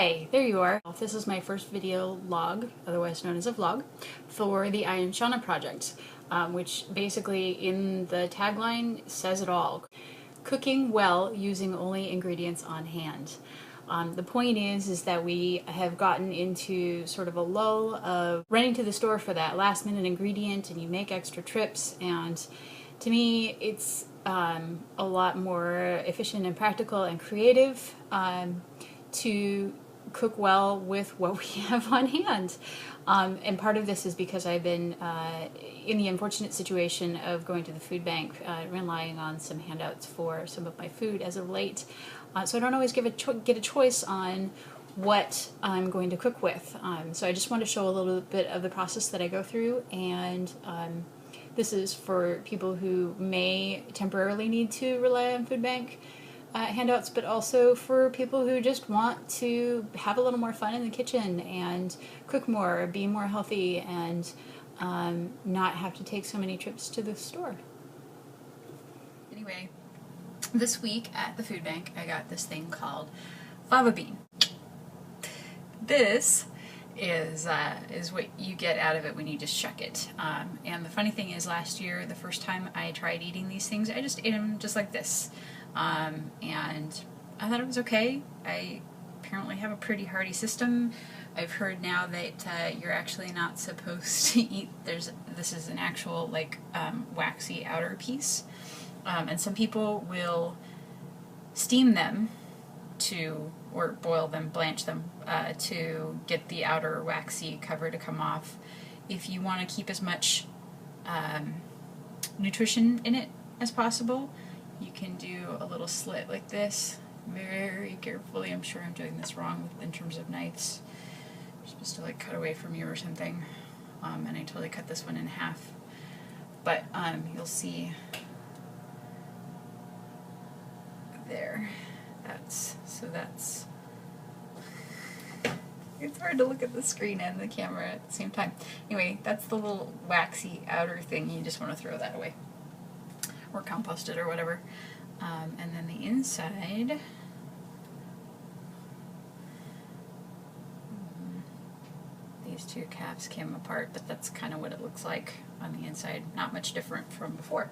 Hi, there you are. This is my first video log, otherwise known as a vlog, for the I Am Shawna project, which basically in the tagline says it all. Cooking well using only ingredients on hand. The point is that we have gotten into sort of a lull of running to the store for that last minute ingredient, and you make extra trips, and to me it's a lot more efficient and practical and creative to cook well with what we have on hand. And part of this is because I've been in the unfortunate situation of going to the food bank, relying on some handouts for some of my food as of late. So I don't always get a choice on what I'm going to cook with. So I just want to show a little bit of the process that I go through, and this is for people who may temporarily need to rely on food bank handouts, but also for people who just want to have a little more fun in the kitchen and cook more, be more healthy, and not have to take so many trips to the store. Anyway, this week at the food bank I got this thing called Fava bean. This is what you get out of it when you just shuck it. And the funny thing is, last year, the first time I tried eating these things, I just ate them just like this. And I thought it was okay. I apparently have a pretty hearty system. I've heard now that you're actually not supposed to eat, this is an actual like waxy outer piece. And some people will steam them or boil them, blanch them, to get the outer waxy cover to come off. If you want to keep as much nutrition in it as possible, you can do a little slit like this, very carefully. I'm sure I'm doing this wrong in terms of knives. You're supposed to like cut away from you or something. And I totally cut this one in half. But you'll see there. That's it's hard to look at the screen and the camera at the same time. Anyway, that's the little waxy outer thing. You just want to throw that away or compost it or whatever. And then the inside, these two caps came apart, but that's kind of what it looks like on the inside. Not much different from before.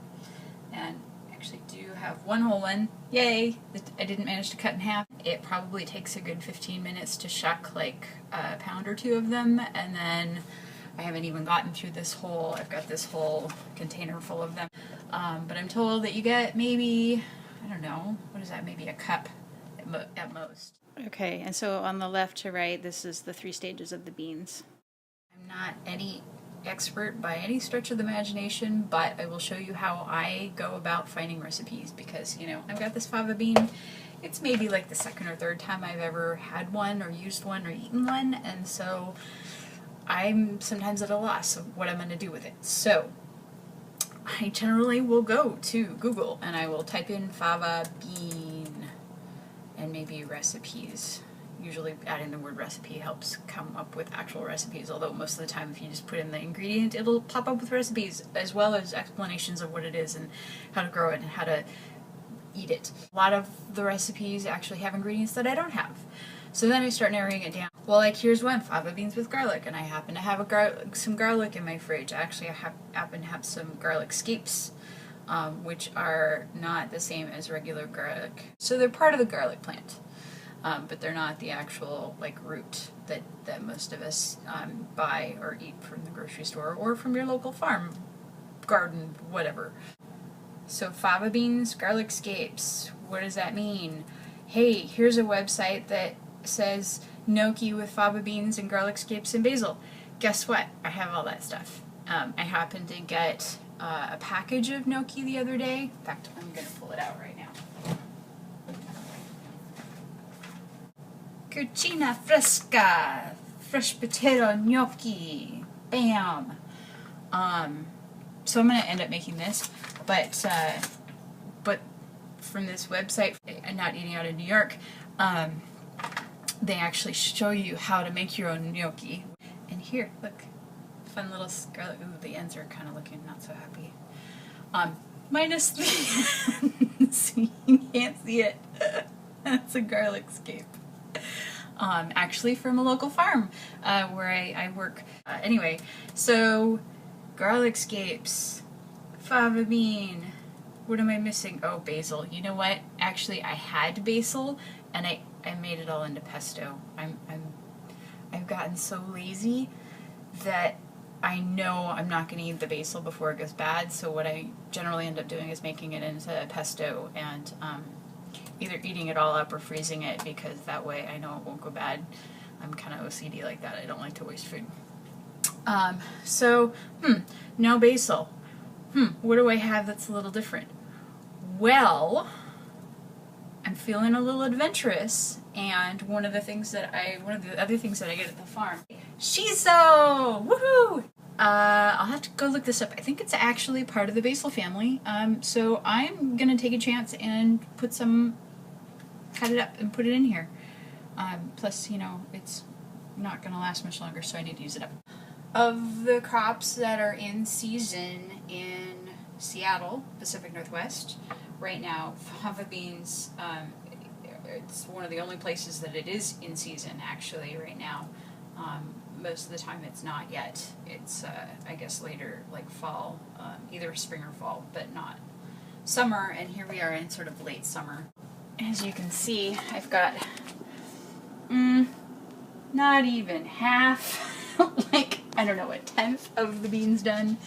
And actually do have one whole one. Yay! I didn't manage to cut in half. It probably takes a good 15 minutes to shuck like a pound or two of them, and then I haven't even gotten through this whole, I've got this whole container full of them. But I'm told that you get maybe, I don't know, what is that, maybe a cup at most. Okay, and so on the left to right, this is the 3 stages of the beans. I'm not any expert by any stretch of the imagination, but I will show you how I go about finding recipes, because, you know, I've got this fava bean. It's maybe like the second or third time I've ever had one or used one or eaten one, and so I'm sometimes at a loss of what I'm going to do with it. So I generally will go to Google and I will type in fava bean and maybe recipes. Usually adding the word recipe helps come up with actual recipes, although most of the time if you just put in the ingredient, it'll pop up with recipes as well as explanations of what it is and how to grow it and how to eat it. A lot of the recipes actually have ingredients that I don't have. So then I start narrowing it down. Well, like here's one, fava beans with garlic, and I happen to have some garlic in my fridge. Actually, I happen to have some garlic scapes, which are not the same as regular garlic. So they're part of the garlic plant. But they're not the actual like root that most of us buy or eat from the grocery store or from your local farm, garden, whatever. So fava beans, garlic scapes, what does that mean? Hey, here's a website that says gnocchi with fava beans and garlic scapes and basil. Guess what? I have all that stuff. I happened to get a package of gnocchi the other day. In fact, I'm going to pull it out right now. Cucina fresca, fresh potato gnocchi, bam. So I'm going to end up making this, but from this website, and not eating out in New York, they actually show you how to make your own gnocchi. And here, look, fun little garlic. Ooh, the ends are kind of looking not so happy. Minus the ends. You can't see it. That's a garlic scape. actually from a local farm where I work. Anyway, so garlic scapes, fava bean. What am I missing? Oh, basil. You know what? Actually, I had basil, and I made it all into pesto. I've gotten so lazy that I know I'm not going to eat the basil before it goes bad, so what I generally end up doing is making it into pesto and either eating it all up or freezing it, because that way I know it won't go bad. I'm kind of OCD like that. I don't like to waste food. No basil. What do I have that's a little different? Well, I'm feeling a little adventurous, and one of the other things that I get at the farm, shiso! Woohoo! I'll have to go look this up. I think it's actually part of the basil family. So I'm gonna take a chance and cut it up and put it in here. Plus, you know, it's not gonna last much longer, so I need to use it up. Of the crops that are in season in Seattle, Pacific Northwest, right now, fava beans, it's one of the only places that it is in season, actually, right now. Most of the time it's not yet. It's, I guess, later, like fall, either spring or fall, but not summer, and here we are in sort of late summer. As you can see, I've got, not even half, like, I don't know, a tenth of the beans done,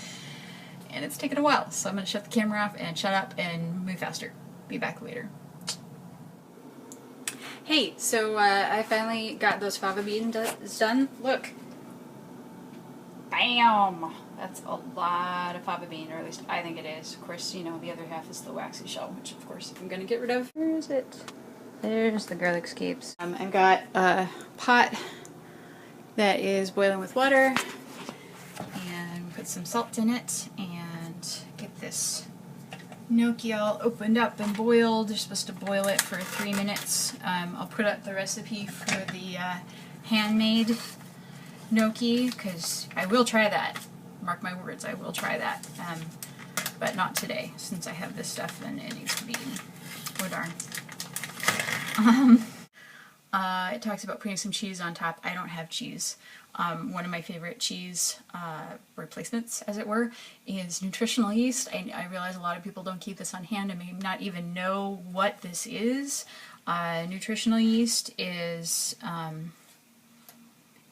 and it's taken a while, so I'm going to shut the camera off and shut up and move faster. Be back later. Hey, so I finally got those fava beans done. Look. Bam! That's a lot of fava bean, or at least I think it is. Of course, you know, the other half is the waxy shell, which of course I'm going to get rid of. Where is it? There's the garlic scapes. I've got a pot that is boiling with water, and put some salt in it, and get this gnocchi all opened up and boiled. You're supposed to boil it for 3 minutes. I'll put up the recipe for the handmade gnocchi, because I will try that. Mark my words, I will try that. But not today, since I have this stuff and it needs to be eaten. Oh darn. It talks about putting some cheese on top. I don't have cheese. One of my favorite cheese replacements, as it were, is Nutritional yeast. I realize a lot of people don't keep this on hand and may not even know what this is. Nutritional yeast is,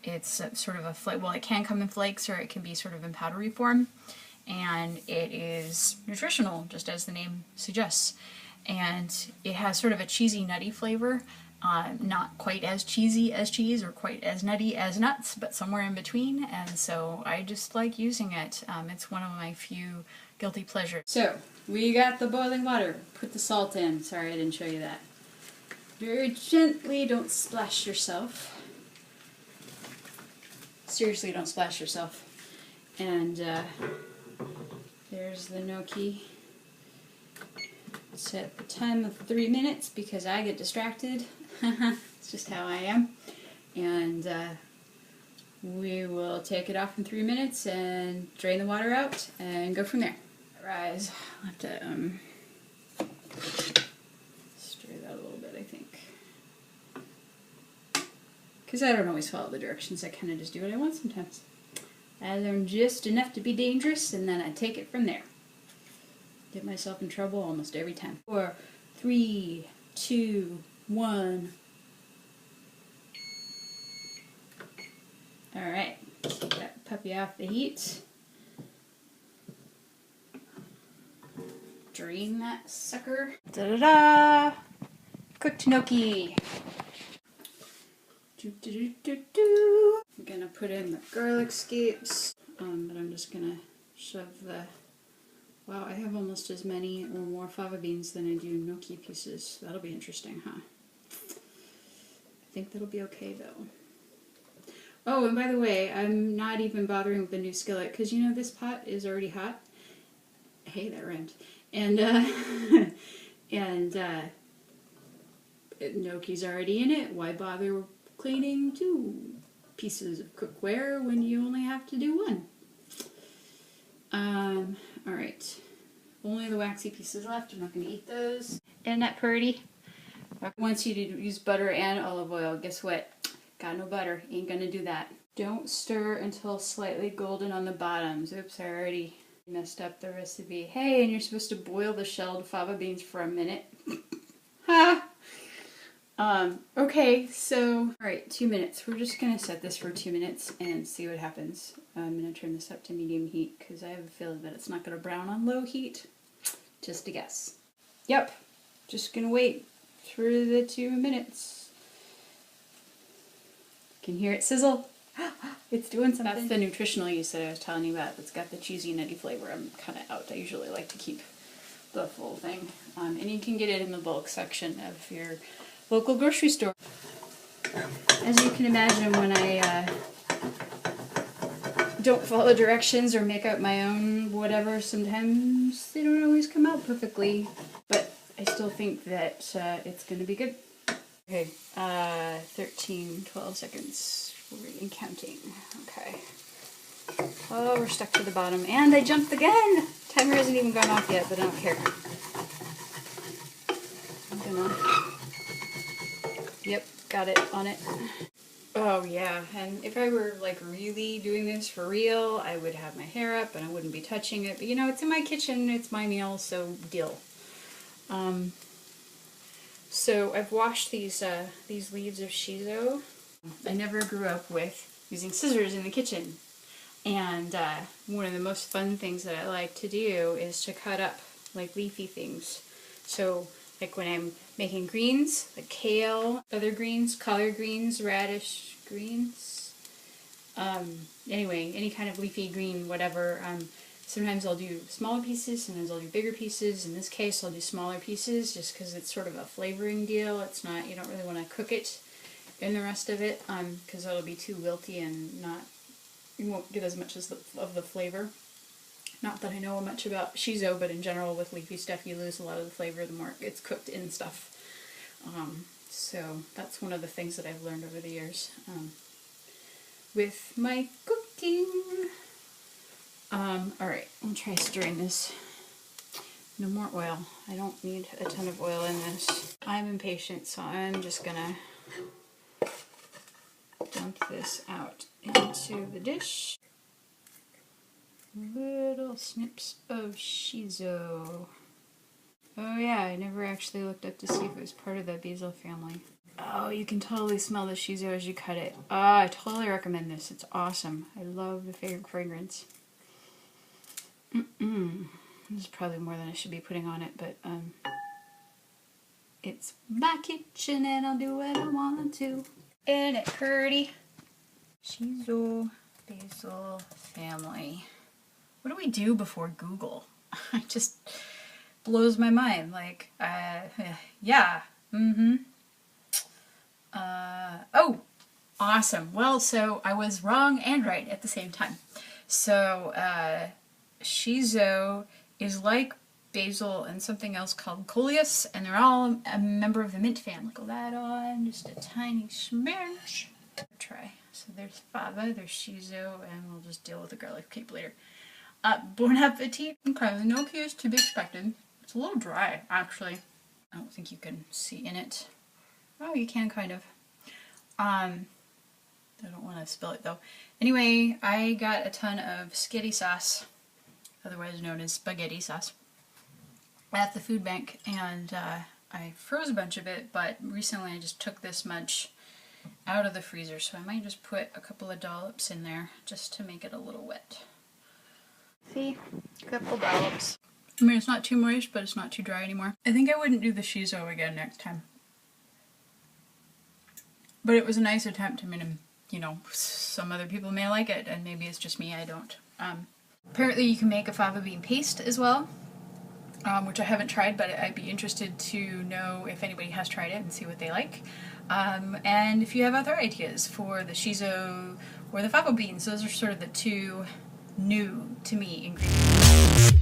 it's sort of well, it can come in flakes, or it can be sort of in powdery form, and it is nutritional, just as the name suggests. And it has sort of a cheesy, nutty flavor. Not quite as cheesy as cheese or quite as nutty as nuts, but somewhere in between, and so I just like using it. It's one of my few guilty pleasures. So, we got the boiling water. Put the salt in. Sorry I didn't show you that. Very gently, don't splash yourself. Seriously, don't splash yourself. And there's the gnocchi. Set the time of 3 minutes because I get distracted. It's just how I am. And we will take it off in 3 minutes and drain the water out and go from there. Rise. I'll have to stir that a little bit, I think. Because I don't always follow the directions. I kind of just do what I want sometimes. I learn just enough to be dangerous, and then I take it from there. Get myself in trouble almost every time. 4, 3, 2, 1. Alright, get that puppy off the heat. Drain that sucker. Da-da-da! Cooked gnocchi. Do-do-do-do-do. I'm gonna put in the garlic scapes, but I'm just gonna shove the... Wow, I have almost as many or more fava beans than I do gnocchi pieces. That'll be interesting, huh? I think that'll be okay, though. Oh, and by the way, I'm not even bothering with the new skillet, because, you know, this pot is already hot. Hey, that rhymed. And, gnocchi's already in it. Why bother cleaning 2 pieces of cookware when you only have to do 1? Alright. Only the waxy pieces left. I'm not going to eat those. Isn't that pretty? Wants you to use butter and olive oil. Guess what? Got no butter. Ain't gonna do that. Don't stir until slightly golden on the bottoms. Oops, I already messed up the recipe. Hey, and you're supposed to boil the shelled fava beans for a minute. Ha! Okay, so, alright, 2 minutes. We're just gonna set this for 2 minutes and see what happens. I'm gonna turn this up to medium heat because I have a feeling that it's not gonna brown on low heat. Just a guess. Yep, just gonna wait for the 2 minutes. Can hear it sizzle. It's doing something. That's the Nutritional yeast that I was telling you about. It's got the cheesy, nutty flavor. I'm kind of out. I usually like to keep the full thing. And you can get it in the bulk section of your local grocery store. As you can imagine, when I don't follow directions or make up my own whatever, sometimes they don't always come out perfectly. But I still think that it's going to be good. Okay, 13, 12 seconds. We're counting. Okay. Oh, we're stuck to the bottom. And I jumped again! Timer hasn't even gone off yet, but I don't care. I'm gonna... Yep, got it on it. Oh yeah, and if I were like really doing this for real, I would have my hair up and I wouldn't be touching it. But you know, it's in my kitchen, it's my meal, so deal. So I've washed these leaves of shiso. I never grew up with using scissors in the kitchen. And one of the most fun things that I like to do is to cut up like leafy things. So like when I'm making greens, like kale, other greens, collard greens, radish greens. Anyway, any kind of leafy green, whatever. Sometimes I'll do smaller pieces, sometimes I'll do bigger pieces. In this case, I'll do smaller pieces just because it's sort of a flavoring deal. It's not, you don't really want to cook it in the rest of it because it'll be too wilty and not, you won't get as much as of the flavor. Not that I know much about shiso, but in general with leafy stuff you lose a lot of the flavor the more it's cooked in stuff. So that's one of the things that I've learned over the years with my cooking. Alright, I'll try stirring this. No more oil. I don't need a ton of oil in this. I'm impatient, so I'm just gonna dump this out into the dish. Little snips of shiso. Oh yeah, I never actually looked up to see if it was part of the basil family. Oh, you can totally smell the shiso as you cut it. Oh, I totally recommend this. It's awesome. I love the fragrance. This is probably more than I should be putting on it, but it's my kitchen and I'll do what I want to. Isn't it pretty? Shiso basil family. What do we do before Google? It just blows my mind. Like, yeah. Oh, awesome. Well, so I was wrong and right at the same time. So, shiso is like basil and something else called coleus, and they're all a member of the mint family. Go that on, just a tiny smidge. Try. So there's fava, there's shiso, and we'll just deal with the garlic cape later. Bon appetit. Okay, the gnocchi is to be expected. It's a little dry, actually. I don't think you can see in it. Oh, you can kind of. I don't want to spill it though. Anyway, I got a ton of skitty sauce, otherwise known as spaghetti sauce, at the food bank, and I froze a bunch of it, but recently I just took this much out of the freezer, so I might just put a couple of dollops in there just to make it a little wet. See? A couple dollops. I mean, it's not too moist, but it's not too dry anymore. I think I wouldn't do the shiso again next time. But it was a nice attempt. I mean, you know, some other people may like it, and maybe it's just me, I don't. Apparently you can make a fava bean paste as well, which I haven't tried, but I'd be interested to know if anybody has tried it and see what they like. And if you have other ideas for the shiso or the fava beans, those are sort of the two new to me ingredients.